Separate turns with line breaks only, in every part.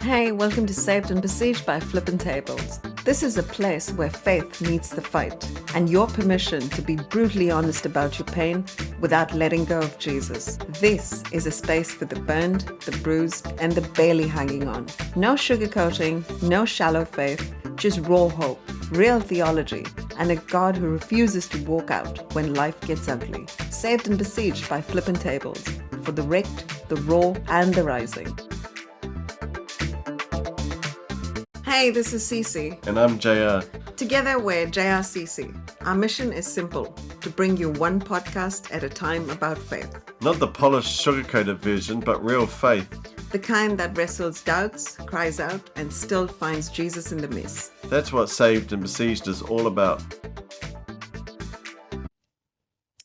Hey, welcome to Saved and Besieged by Flippin' Tables. This is a place where faith meets the fight, and your permission to be brutally honest about your pain without letting go of Jesus. This is a space for the burned, the bruised, and the barely hanging on. No sugarcoating, no shallow faith, just raw hope, real theology, and a God who refuses to walk out when life gets ugly. Saved and Besieged by Flippin' Tables, for the wrecked, the raw, and the rising. Hey, this is Cece.
And I'm JR.
Together we're JRCC. Our mission is simple, to bring you one podcast at a time about faith.
Not the polished, sugar-coated version, but real faith.
The kind that wrestles doubts, cries out, and still finds Jesus in the mess.
That's what Saved and Besieged is all about.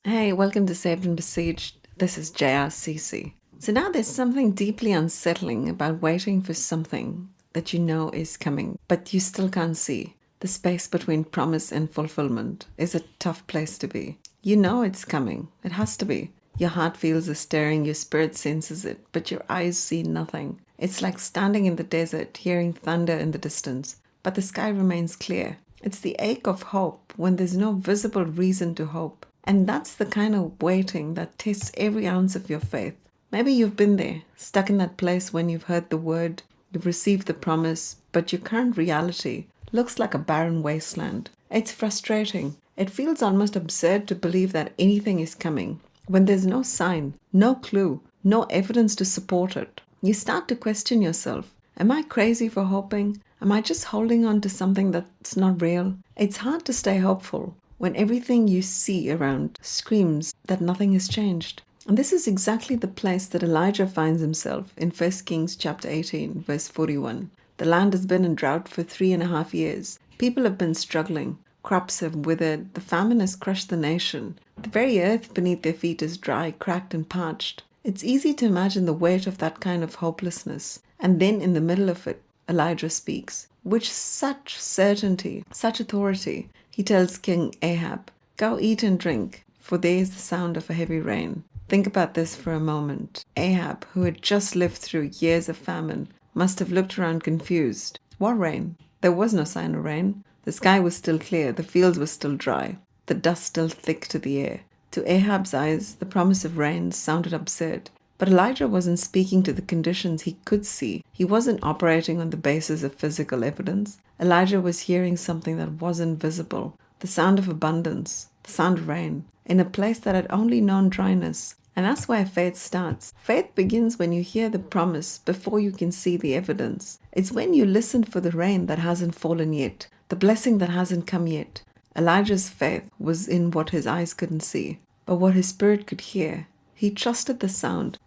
Hey, welcome to Saved and Besieged. This is JRCC. So now there's something deeply unsettling about waiting for something that you know is coming, but you still can't see. The space between promise and fulfillment is a tough place to be. You know it's coming. It has to be. Your heart feels the stirring, your spirit senses it, but your eyes see nothing. It's like standing in the desert, hearing thunder in the distance, but the sky remains clear. It's the ache of hope when there's no visible reason to hope. And that's the kind of waiting that tests every ounce of your faith. Maybe you've been there, stuck in that place when you've heard the word, you've received the promise, but your current reality looks like a barren wasteland. It's frustrating. It feels almost absurd to believe that anything is coming when there's no sign, no clue, no evidence to support it. You start to question yourself. Am I crazy for hoping? Am I just holding on to something that's not real? It's hard to stay hopeful when everything you see around screams that nothing has changed. And this is exactly the place that Elijah finds himself in 1 Kings chapter 18, verse 41. The land has been in drought for 3.5 years. People have been struggling. Crops have withered. The famine has crushed the nation. The very earth beneath their feet is dry, cracked, and parched. It's easy to imagine the weight of that kind of hopelessness. And then in the middle of it, Elijah speaks. With such certainty, such authority, he tells King Ahab, "Go eat and drink, for there is the sound of a heavy rain." Think about this for a moment. Ahab, who had just lived through years of famine, must have looked around confused. What rain? There was no sign of rain. The sky was still clear. The fields were still dry. The dust still thick to the air. To Ahab's eyes, the promise of rain sounded absurd. But Elijah wasn't speaking to the conditions he could see. He wasn't operating on the basis of physical evidence. Elijah was hearing something that wasn't visible. The sound of abundance. The sound of rain. In a place that had only known dryness. And that's where faith starts. Faith begins when you hear the promise before you can see the evidence. It's when you listen for the rain that hasn't fallen yet, the blessing that hasn't come yet. Elijah's faith was in what his eyes couldn't see, but what his spirit could hear. He trusted the sound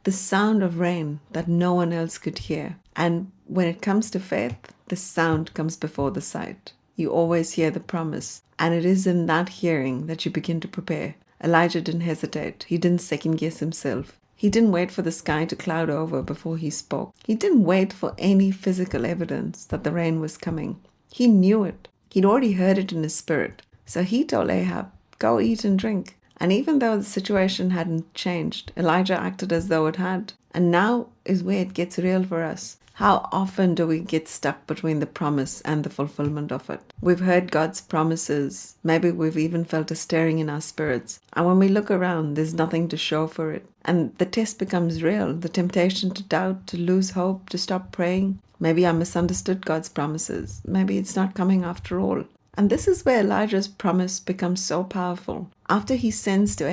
of rain that no one else could hear. And when it comes to faith, the sound comes before the sight. You always hear the promise, and it is in that hearing that you begin to prepare. Elijah didn't hesitate. He didn't second-guess himself. He didn't wait for the sky to cloud over before he spoke. He didn't wait for any physical evidence that the rain was coming. He knew it. He'd already heard it in his spirit. So he told Ahab, "Go eat and drink." And even though the situation hadn't changed, Elijah acted as though it had. And now is where it gets real for us. How often do we get stuck between the promise and the fulfillment of it? We've heard God's promises. Maybe we've even felt a stirring in our spirits. And when we look around, there's nothing to show for it. And the test becomes real. The temptation to doubt, to lose hope, to stop praying. Maybe I misunderstood God's promises. Maybe it's not coming after all. And this is where Elijah's promise becomes so powerful. After he speaks to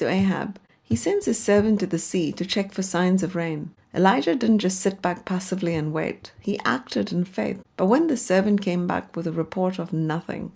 Ahab, he sends his servant to the sea to check for signs of rain. Elijah didn't just sit back passively and wait. He acted in faith. But when the servant came back with a report of nothing,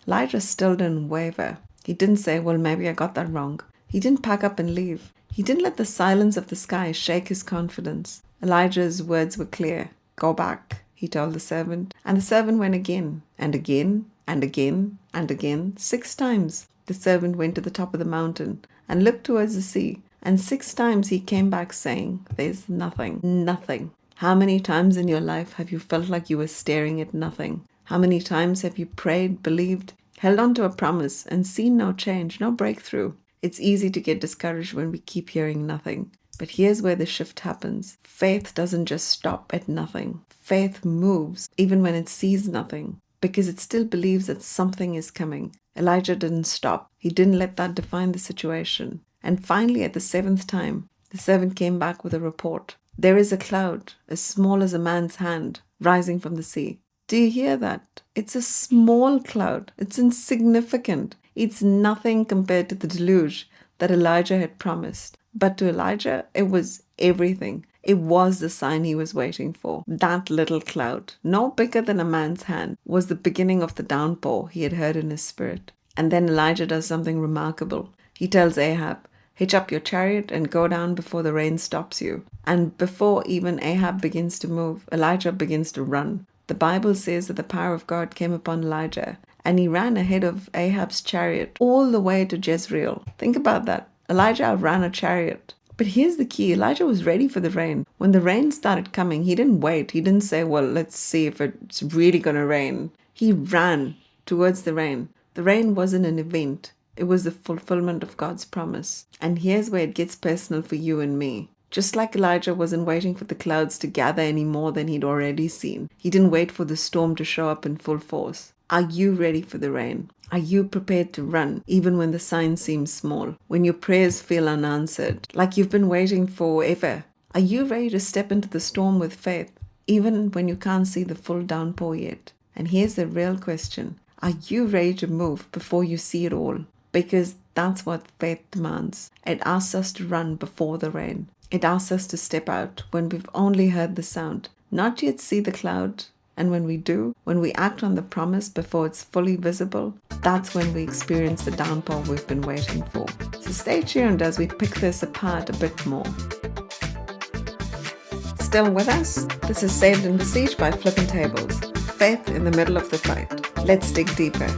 Elijah still didn't waver. He didn't say, "Well, maybe I got that wrong." He didn't pack up and leave. He didn't let the silence of the sky shake his confidence. Elijah's words were clear. "Go back," he told the servant. And the servant went again, and again, and again, and again. 6 times the servant went to the top of the mountain and looked towards the sea. And 6 times he came back saying, "There's nothing, nothing." How many times in your life have you felt like you were staring at nothing? How many times have you prayed, believed, held on to a promise and seen no change, no breakthrough? It's easy to get discouraged when we keep hearing nothing. But here's where the shift happens. Faith doesn't just stop at nothing. Faith moves even when it sees nothing, because it still believes that something is coming. Elijah didn't stop. He didn't let that define the situation. And finally, at the 7th time, the servant came back with a report. There is a cloud, as small as a man's hand, rising from the sea. Do you hear that? It's a small cloud. It's insignificant. It's nothing compared to the deluge that Elijah had promised. But to Elijah, it was everything. It was the sign he was waiting for. That little cloud, no bigger than a man's hand, was the beginning of the downpour he had heard in his spirit. And then Elijah does something remarkable. He tells Ahab, hitch up your chariot and go down before the rain stops you. And before even Ahab begins to move, Elijah begins to run. The Bible says that the power of God came upon Elijah, and he ran ahead of Ahab's chariot all the way to Jezreel. Think about that. Elijah ran a chariot. But here's the key. Elijah was ready for the rain. When the rain started coming, he didn't wait. He didn't say, well, let's see if it's really going to rain. He ran towards the rain. The rain wasn't an event. It was the fulfillment of God's promise. And here's where it gets personal for you and me. Just like Elijah wasn't waiting for the clouds to gather any more than he'd already seen. He didn't wait for the storm to show up in full force. Are you ready for the rain? Are you prepared to run even when the signs seem small? When your prayers feel unanswered, like you've been waiting forever? Are you ready to step into the storm with faith, even when you can't see the full downpour yet? And here's the real question. Are you ready to move before you see it all? Because that's what faith demands. It asks us to run before the rain. It asks us to step out when we've only heard the sound, not yet see the cloud. And when we do, when we act on the promise before it's fully visible, that's when we experience the downpour we've been waiting for. So stay tuned as we pick this apart a bit more. Still with us? This is Saved and Besieged by Flippin' Tables. Faith in the middle of the fight. Let's dig deeper.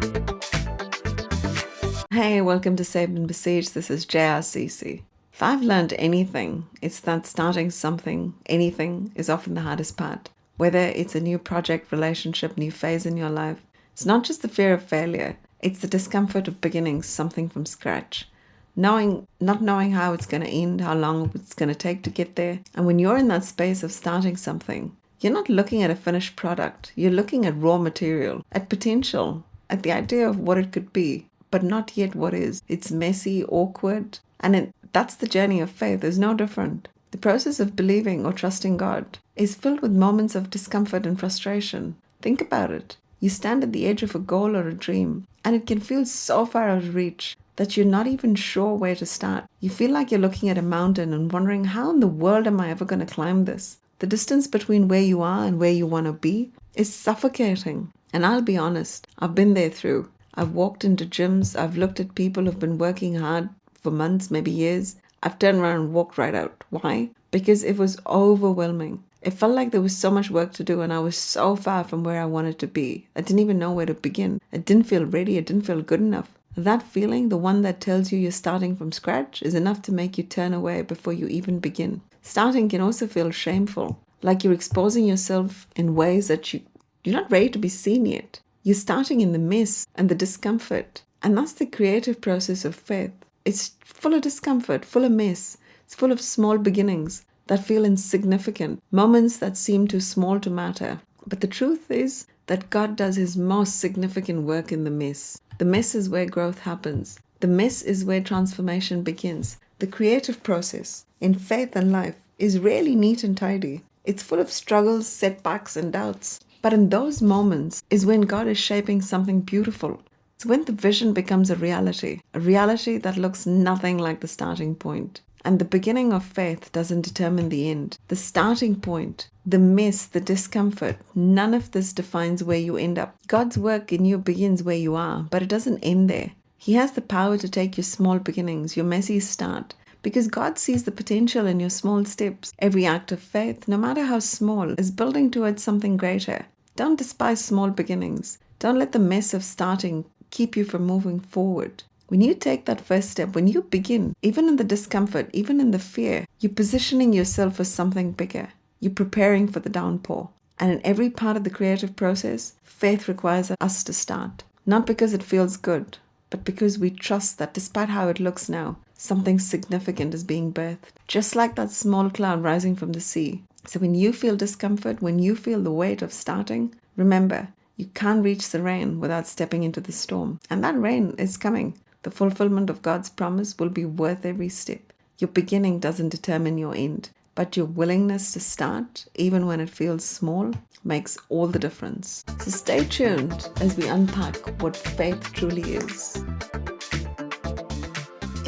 Hey, welcome to Saved and Besieged. This is JRCC. If I've learned anything, it's that starting something, anything, is often the hardest part. Whether it's a new project, relationship, new phase in your life, it's not just the fear of failure, it's the discomfort of beginning something from scratch. Not knowing how it's going to end, how long it's going to take to get there. And when you're in that space of starting something, you're not looking at a finished product. You're looking at raw material, at potential, at the idea of what it could be, but not yet what is. It's messy, awkward, and that's the journey of faith. It's no different. The process of believing or trusting God is filled with moments of discomfort and frustration. Think about it. You stand at the edge of a goal or a dream, and it can feel so far out of reach that you're not even sure where to start. You feel like you're looking at a mountain and wondering, how in the world am I ever going to climb this? The distance between where you are and where you want to be is suffocating. And I'll be honest, I've been there through. I've walked into gyms, I've looked at people who've been working hard for months, maybe years. I've turned around and walked right out. Why? Because it was overwhelming. It felt like there was so much work to do and I was so far from where I wanted to be. I didn't even know where to begin. I didn't feel ready. It didn't feel good enough. That feeling, the one that tells you you're starting from scratch, is enough to make you turn away before you even begin. Starting can also feel shameful, like you're exposing yourself in ways that you're not ready to be seen yet. You're starting in the mess and the discomfort. And that's the creative process of faith. It's full of discomfort, full of mess. It's full of small beginnings that feel insignificant, moments that seem too small to matter. But the truth is that God does his most significant work in the mess. The mess is where growth happens. The mess is where transformation begins. The creative process in faith and life is rarely neat and tidy. It's full of struggles, setbacks, and doubts. But in those moments is when God is shaping something beautiful. It's when the vision becomes a reality that looks nothing like the starting point. And the beginning of faith doesn't determine the end. The starting point, the mess, the discomfort, none of this defines where you end up. God's work in you begins where you are, but it doesn't end there. He has the power to take your small beginnings, your messy start, because God sees the potential in your small steps. Every act of faith, no matter how small, is building towards something greater. Don't despise small beginnings. Don't let the mess of starting keep you from moving forward. When you take that first step, when you begin, even in the discomfort, even in the fear, you're positioning yourself for something bigger. You're preparing for the downpour. And in every part of the creative process, faith requires us to start. Not because it feels good, but because we trust that despite how it looks now, something significant is being birthed, just like that small cloud rising from the sea. So when you feel discomfort, when you feel the weight of starting, remember, you can't reach the rain without stepping into the storm. And that rain is coming. The fulfillment of God's promise will be worth every step. Your beginning doesn't determine your end, but your willingness to start, even when it feels small, makes all the difference. So stay tuned as we unpack what faith truly is.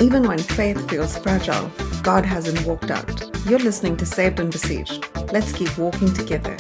Even when faith feels fragile, God hasn't walked out. You're listening to Saved and Besieged. Let's keep walking together.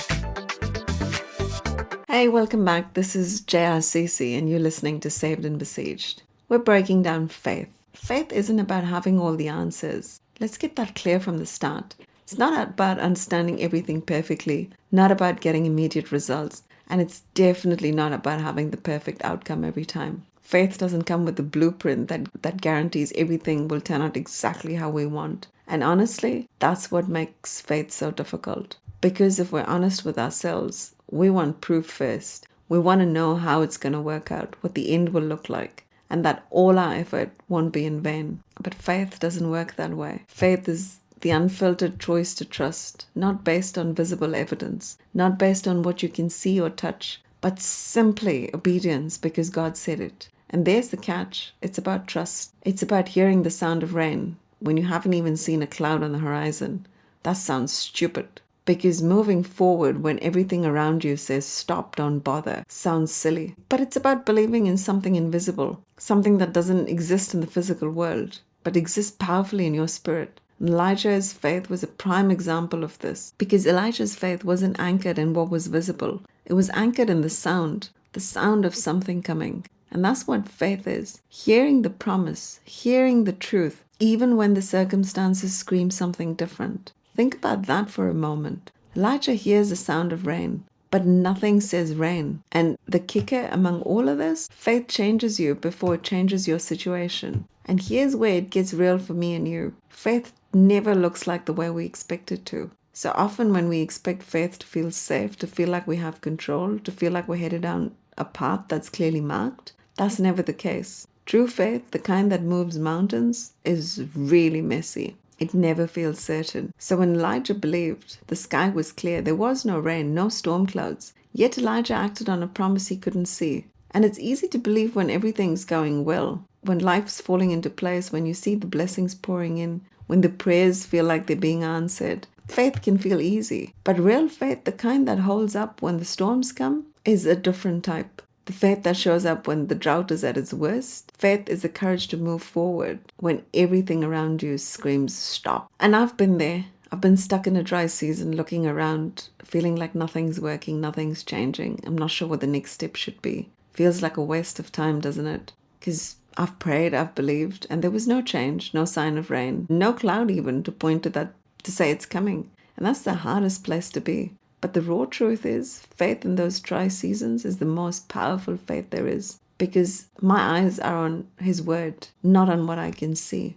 Hey, welcome back. This is JRCC and you're listening to Saved and Besieged. We're breaking down faith. Faith isn't about having all the answers. Let's get that clear from the start. It's not about understanding everything perfectly, not about getting immediate results, and it's definitely not about having the perfect outcome every time. Faith doesn't come with a blueprint that guarantees everything will turn out exactly how we want. And honestly, that's what makes faith so difficult. Because if we're honest with ourselves, we want proof first. We want to know how it's going to work out, what the end will look like, and that all our effort won't be in vain. But faith doesn't work that way. Faith is the unfiltered choice to trust, not based on visible evidence, not based on what you can see or touch, but simply obedience because God said it. And there's the catch. It's about trust. It's about hearing the sound of rain when you haven't even seen a cloud on the horizon. That sounds stupid. Because moving forward when everything around you says stop, don't bother, sounds silly. But it's about believing in something invisible, something that doesn't exist in the physical world, but exists powerfully in your spirit. Elijah's faith was a prime example of this, because Elijah's faith wasn't anchored in what was visible. It was anchored in the sound of something coming. And that's what faith is. Hearing the promise, hearing the truth, even when the circumstances scream something different. Think about that for a moment. Elijah hears the sound of rain, but nothing says rain. And the kicker among all of this, faith changes you before it changes your situation. And here's where it gets real for me and you. Faith never looks like the way we expect it to. So often when we expect faith to feel safe, to feel like we have control, to feel like we're headed down a path that's clearly marked, that's never the case. True faith, the kind that moves mountains, is really messy. It never feels certain. So when Elijah believed, the sky was clear. There was no rain, no storm clouds. Yet Elijah acted on a promise he couldn't see. And it's easy to believe when everything's going well, when life's falling into place, when you see the blessings pouring in, when the prayers feel like they're being answered. Faith can feel easy. But real faith, the kind that holds up when the storms come, is a different type. The faith that shows up when the drought is at its worst. Faith is the courage to move forward when everything around you screams stop. And I've been there. I've been stuck in a dry season looking around, feeling like nothing's working, nothing's changing. I'm not sure what the next step should be. Feels like a waste of time, doesn't it? Because I've prayed, I've believed, and there was no change, no sign of rain, no cloud even to point to that, to say it's coming. And that's the hardest place to be. But the raw truth is, faith in those dry seasons is the most powerful faith there is. Because my eyes are on His word, not on what I can see.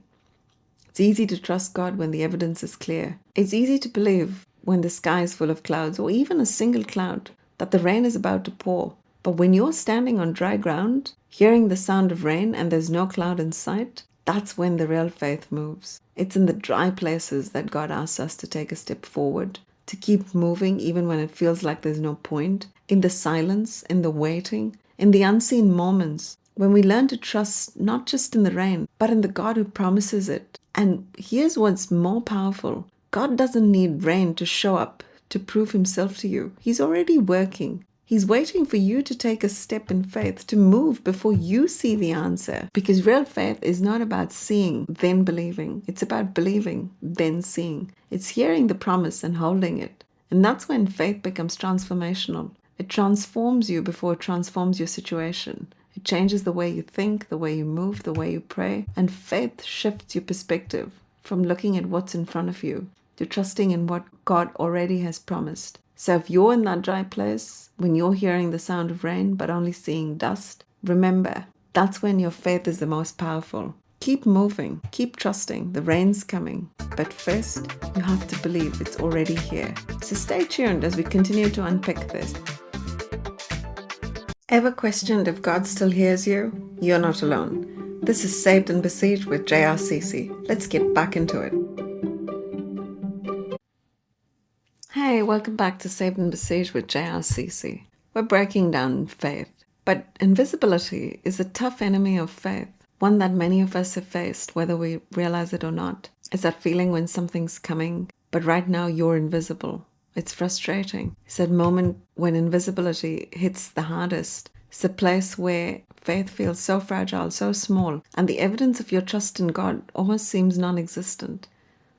It's easy to trust God when the evidence is clear. It's easy to believe when the sky is full of clouds, or even a single cloud, that the rain is about to pour. But when you're standing on dry ground, hearing the sound of rain and there's no cloud in sight, that's when the real faith moves. It's in the dry places that God asks us to take a step forward, to keep moving even when it feels like there's no point, in the silence, in the waiting, in the unseen moments, when we learn to trust not just in the rain, but in the God who promises it. And here's what's more powerful. God doesn't need rain to show up, to prove Himself to you. He's already working. He's waiting for you to take a step in faith, to move before you see the answer. Because real faith is not about seeing, then believing. It's about believing, then seeing. It's hearing the promise and holding it. And that's when faith becomes transformational. It transforms you before it transforms your situation. It changes the way you think, the way you move, the way you pray. And faith shifts your perspective from looking at what's in front of you to trusting in what God already has promised. So if you're in that dry place, when you're hearing the sound of rain but only seeing dust, remember, that's when your faith is the most powerful. Keep moving, keep trusting, the rain's coming. But first, you have to believe it's already here. So stay tuned as we continue to unpick this. Ever questioned if God still hears you? You're not alone. This is Saved and Besieged with JRCC. Let's get back into it. Hey, welcome back to Saved and Besieged with JRCC. We're breaking down faith. But invisibility is a tough enemy of faith, one that many of us have faced, whether we realize it or not. It's that feeling when something's coming, but right now you're invisible. It's frustrating. It's that moment when invisibility hits the hardest. It's the place where faith feels so fragile, so small, and the evidence of your trust in God almost seems non-existent.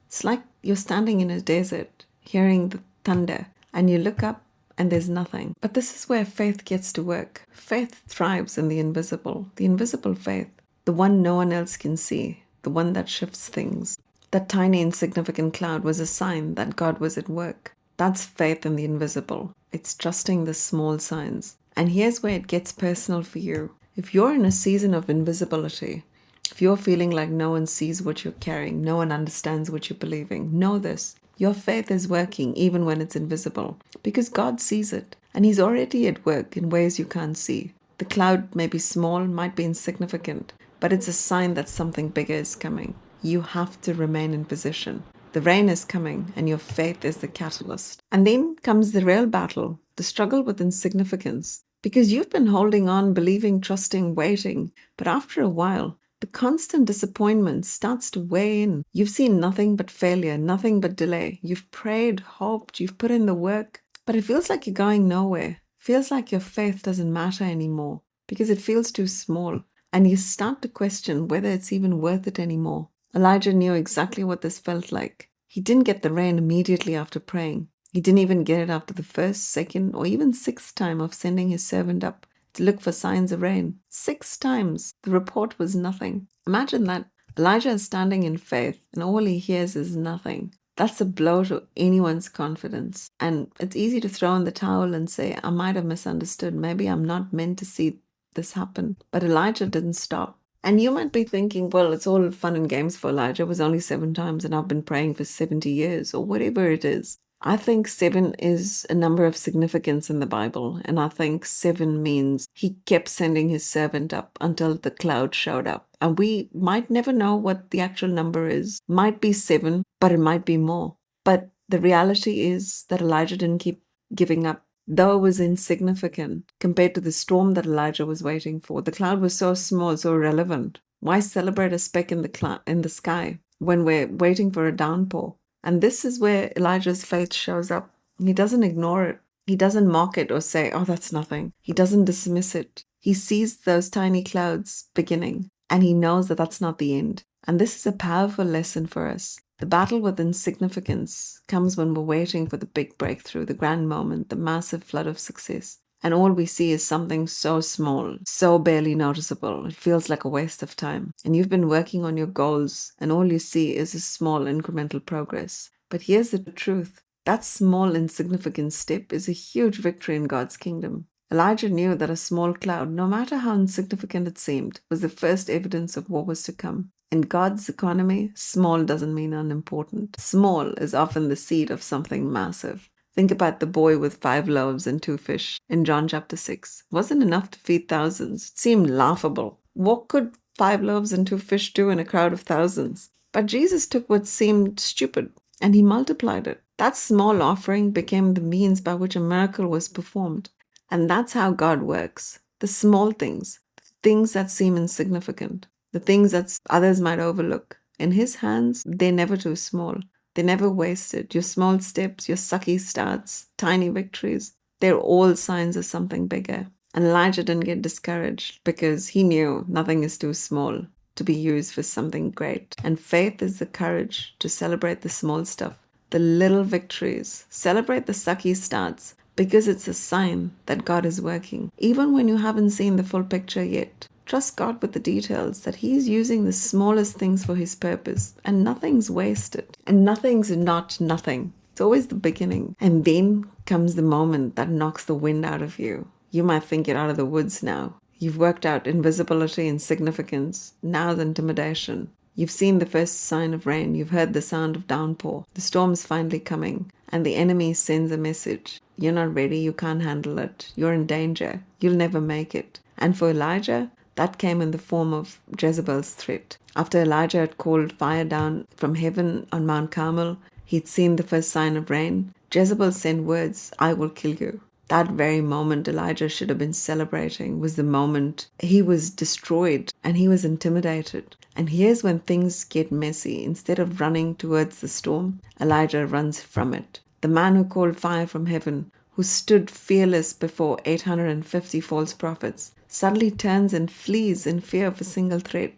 It's like you're standing in a desert, hearing the thunder, and you look up and there's nothing. But this is where faith gets to work. Faith thrives in the invisible faith, the one no one else can see, the one that shifts things. That tiny insignificant cloud was a sign that God was at work. That's faith in the invisible. It's trusting the small signs. And here's where it gets personal for you. If you're in a season of invisibility, if you're feeling like no one sees what you're carrying, no one understands what you're believing, know this. Your faith is working even when it's invisible because God sees it and He's already at work in ways you can't see. The cloud may be small, might be insignificant, but it's a sign that something bigger is coming. You have to remain in position. The rain is coming and your faith is the catalyst. And then comes the real battle, the struggle with insignificance. Because you've been holding on, believing, trusting, waiting, but after a while, the constant disappointment starts to weigh in. You've seen nothing but failure, nothing but delay. You've prayed, hoped, you've put in the work, but it feels like you're going nowhere. It feels like your faith doesn't matter anymore because it feels too small. And you start to question whether it's even worth it anymore. Elijah knew exactly what this felt like. He didn't get the rain immediately after praying. He didn't even get it after the first, second, or even sixth time of sending his servant up to look for signs of rain. 6 times. The report was nothing. Imagine that. Elijah is standing in faith and all he hears is nothing. That's a blow to anyone's confidence. And it's easy to throw in the towel and say, I might have misunderstood. Maybe I'm not meant to see this happen. But Elijah didn't stop. And you might be thinking, well, it's all fun and games for Elijah. It was only 7 times and I've been praying for 70 years or whatever it is. I think 7 is a number of significance in the Bible, and I think 7 means He kept sending His servant up until the cloud showed up. And we might never know what the actual number is. Might be 7, but it might be more. But the reality is that Elijah didn't keep giving up. Though it was insignificant compared to the storm that Elijah was waiting for, the cloud was so small, so irrelevant. Why celebrate a speck in the sky when we're waiting for a downpour? And this is where Elijah's faith shows up. He doesn't ignore it. He doesn't mock it or say, oh, that's nothing. He doesn't dismiss it. He sees those tiny clouds beginning, and he knows that that's not the end. And this is a powerful lesson for us. The battle with insignificance comes when we're waiting for the big breakthrough, the grand moment, the massive flood of success. And all we see is something so small, so barely noticeable. It feels like a waste of time. And you've been working on your goals, and all you see is a small incremental progress. But here's the truth. That small insignificant step is a huge victory in God's kingdom. Elijah knew that a small cloud, no matter how insignificant it seemed, was the first evidence of what was to come. In God's economy, small doesn't mean unimportant. Small is often the seed of something massive. Think about the boy with 5 loaves and 2 fish in John chapter 6. It wasn't enough to feed thousands. It seemed laughable. What could 5 loaves and 2 fish do in a crowd of thousands? But Jesus took what seemed stupid and He multiplied it. That small offering became the means by which a miracle was performed. And that's how God works. The small things, the things that seem insignificant, the things that others might overlook. In His hands, they're never too small. They're never wasted. Your small steps, your sucky starts, tiny victories, they're all signs of something bigger. And Elijah didn't get discouraged because he knew nothing is too small to be used for something great. And faith is the courage to celebrate the small stuff, the little victories. Celebrate the sucky starts because it's a sign that God is working. Even when you haven't seen the full picture yet, trust God with the details, that He's using the smallest things for His purpose, and nothing's wasted. And nothing's not nothing. It's always the beginning. And then comes the moment that knocks the wind out of you. You might think you're out of the woods now. You've worked out invisibility and significance. Now the intimidation. You've seen the first sign of rain. You've heard the sound of downpour. The storm's finally coming. And the enemy sends a message. You're not ready. You can't handle it. You're in danger. You'll never make it. And for Elijah, That came in the form of Jezebel's threat. After Elijah had called fire down from heaven on Mount Carmel, he'd seen the first sign of rain. Jezebel sent words, "I will kill you." That very moment Elijah should have been celebrating was the moment he was destroyed and he was intimidated. And here's when things get messy. Instead of running towards the storm, Elijah runs from it. The man who called fire from heaven, who stood fearless before 850 false prophets, suddenly turns and flees in fear of a single threat.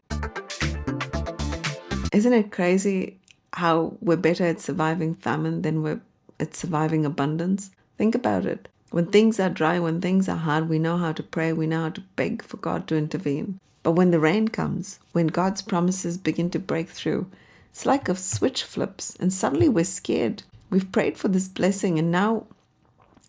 Isn't it crazy how we're better at surviving famine than we're at surviving abundance? Think about it. When things are dry, when things are hard, we know how to pray, we know how to beg for God to intervene. But when the rain comes, when God's promises begin to break through, it's like a switch flips and suddenly we're scared. We've prayed for this blessing and now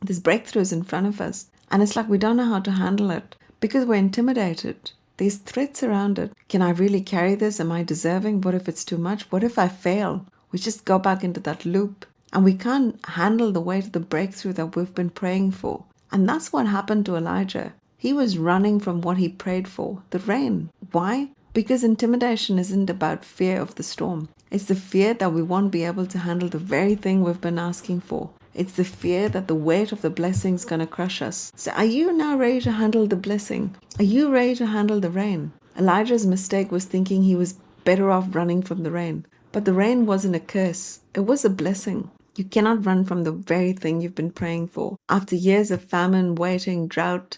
this breakthrough is in front of us. And it's like we don't know how to handle it because we're intimidated. There's threats around it. Can I really carry this? Am I deserving? What if it's too much? What if I fail? We just go back into that loop. And we can't handle the weight of the breakthrough that we've been praying for. And that's what happened to Elijah. He was running from what he prayed for, the rain. Why? Because intimidation isn't about fear of the storm. It's the fear that we won't be able to handle the very thing we've been asking for. It's the fear that the weight of the blessing is going to crush us. So are you now ready to handle the blessing? Are you ready to handle the rain? Elijah's mistake was thinking he was better off running from the rain. But the rain wasn't a curse. It was a blessing. You cannot run from the very thing you've been praying for. After years of famine, waiting, drought,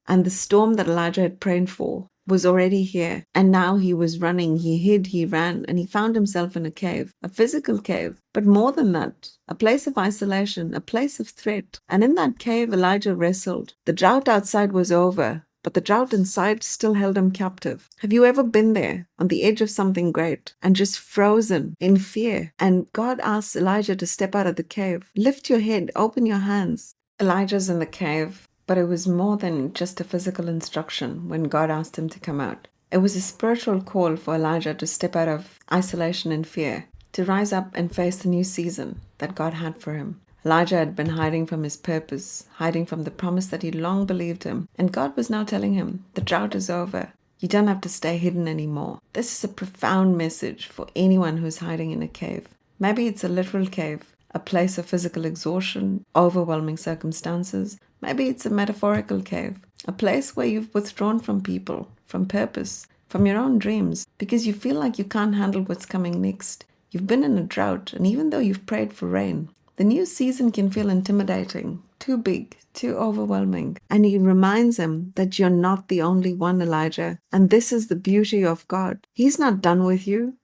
and the storm that Elijah had prayed for was already here. And now he was running, he hid, he ran, and he found himself in a cave, a physical cave. But more than that, a place of isolation, a place of threat. And in that cave, Elijah wrestled. The drought outside was over, but the drought inside still held him captive. Have you ever been there on the edge of something great and just frozen in fear? And God asked Elijah to step out of the cave. Lift your head, open your hands. Elijah's in the cave, but it was more than just a physical instruction when God asked him to come out. It was a spiritual call for Elijah to step out of isolation and fear, to rise up and face the new season that God had for him. Elijah had been hiding from his purpose, hiding from the promise that he long believed him. And God was now telling him, the drought is over. You don't have to stay hidden anymore. This is a profound message for anyone who's hiding in a cave. Maybe it's a literal cave, a place of physical exhaustion, overwhelming circumstances. Maybe it's a metaphorical cave, a place where you've withdrawn from people, from purpose, from your own dreams, because you feel like you can't handle what's coming next. You've been in a drought, and even though you've prayed for rain, the new season can feel intimidating, too big, too overwhelming. And he reminds him that you're not the only one, Elijah. And this is the beauty of God. He's not done with you.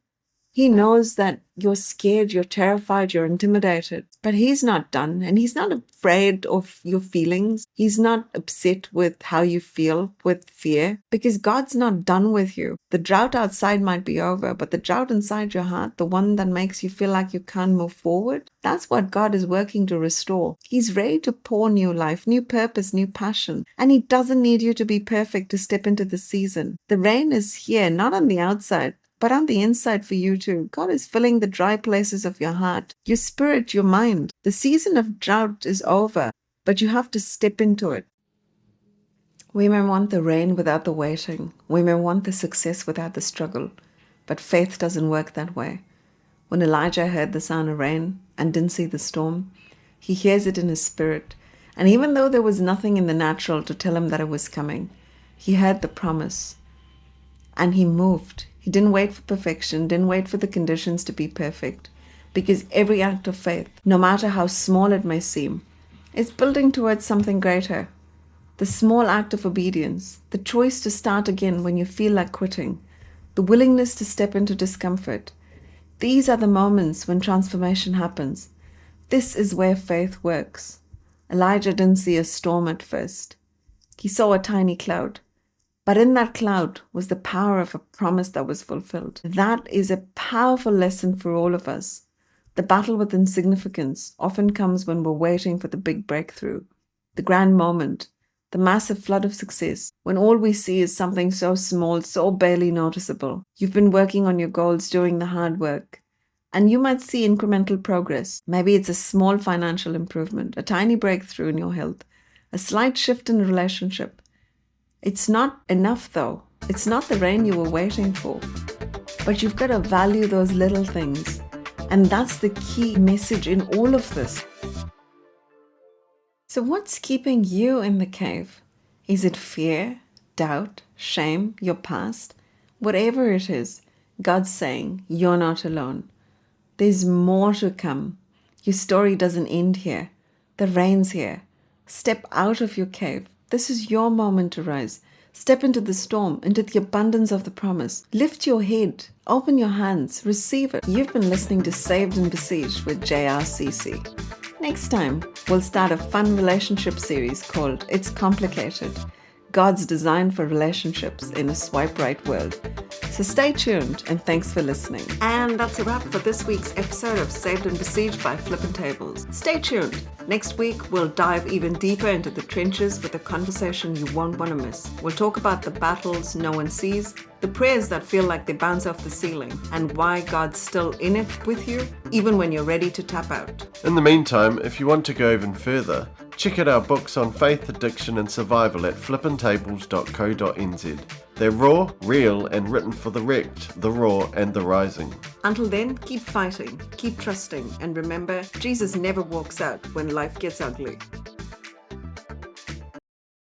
He knows that you're scared, you're terrified, you're intimidated, but he's not done, and he's not afraid of your feelings. He's not upset with how you feel with fear, because God's not done with you. The drought outside might be over, but the drought inside your heart, the one that makes you feel like you can't move forward, that's what God is working to restore. He's ready to pour new life, new purpose, new passion, and he doesn't need you to be perfect to step into the season. The rain is here, not on the outside, but on the inside for you too. God is filling the dry places of your heart, your spirit, your mind. The season of drought is over, but you have to step into it. We may want the rain without the waiting. We may want the success without the struggle. But faith doesn't work that way. When Elijah heard the sound of rain and didn't see the storm, he hears it in his spirit. And even though there was nothing in the natural to tell him that it was coming, he heard the promise. And he moved. He didn't wait for perfection, didn't wait for the conditions to be perfect, because every act of faith, no matter how small it may seem, is building towards something greater. The small act of obedience, the choice to start again when you feel like quitting, the willingness to step into discomfort, these are the moments when transformation happens. This is where faith works. Elijah didn't see a storm at first. He saw a tiny cloud. But in that cloud was the power of a promise that was fulfilled. That is a powerful lesson for all of us. The battle with insignificance often comes when we're waiting for the big breakthrough, the grand moment, the massive flood of success, when all we see is something so small, so barely noticeable. You've been working on your goals, doing the hard work, and you might see incremental progress. Maybe it's a small financial improvement, a tiny breakthrough in your health, a slight shift in a relationship. It's not enough though. It's not the rain you were waiting for. But you've got to value those little things. And that's the key message in all of this. So what's keeping you in the cave? Is it fear, doubt, shame, your past? Whatever it is, God's saying you're not alone. There's more to come. Your story doesn't end here. The rain's here. Step out of your cave. This is your moment to rise. Step into the storm, into the abundance of the promise. Lift your head. Open your hands. Receive it. You've been listening to Saved and Besieged with JRCC. Next time, we'll start a fun relationship series called It's Complicated. God's design for relationships in a swipe right world. So stay tuned and thanks for listening. And that's a wrap for this week's episode of Saved and Besieged by Flippin' Tables. Stay tuned. Next week, we'll dive even deeper into the trenches with a conversation you won't want to miss. We'll talk about the battles no one sees, the prayers that feel like they bounce off the ceiling, and why God's still in it with you, even when you're ready to tap out.
In the meantime, if you want to go even further, check out our books on faith, addiction and survival at flippintables.co.nz. They're raw, real and written for the wrecked, the raw and the rising.
Until then, keep fighting, keep trusting, and remember, Jesus never walks out when life gets ugly.